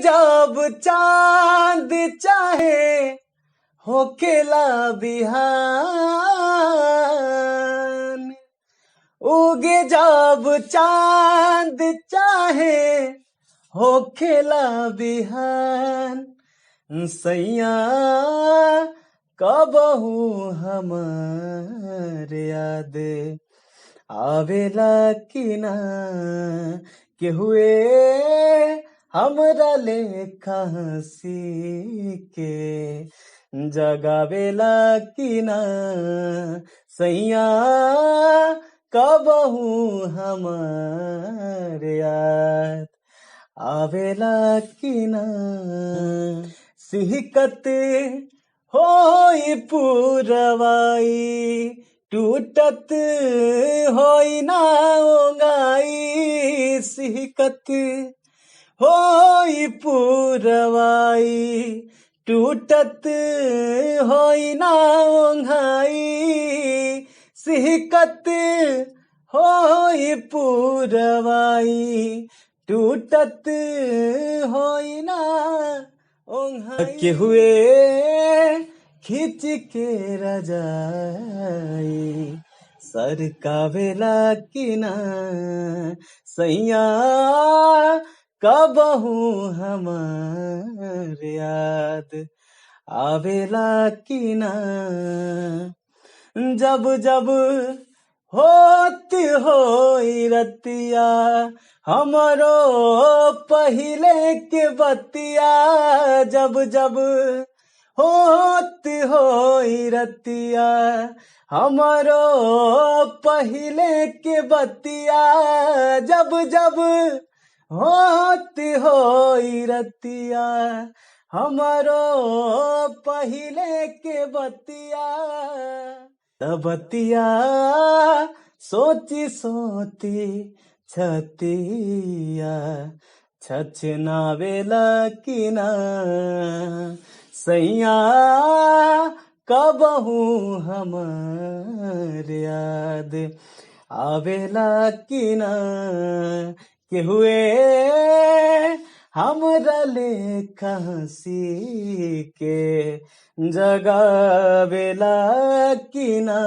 जब चांद चाहे होकेला बिहान, उगे जब चांद चाहे होखेला बिहान, सैया कबहू हमार याद आवेला कि ना, केहुए हमरा लेखा हंसी के जगावेला कि ना, सैया कबहू हमार याद आवेला कि ना। सिहकत होई पुरवाई, टूटत होई ना ओंगाई, सिहकत होई पुरवाई, टूटत होई ना ओंघाई, सिहकत होई पुरवाई, टूटत होई ना ओंघाई, केहुए खींच के रजाई सरकावेला कि ना, सैया कबहू हमार याद आवेला कि ना। जब जब होत होई रतिया हमरो पहिले के बतिया, जब जब होत होई रतिया हमरो पहिले के बतिया, जब जब होत होई रतिया हमरो पहिले के बतिया, बतिया सोची सोची छतिया छछनावेला कि ना, सैया कबहू हमार याद आवेला कि ना, केहुए हमरा लेखा हंसी के जगावेला कि ना।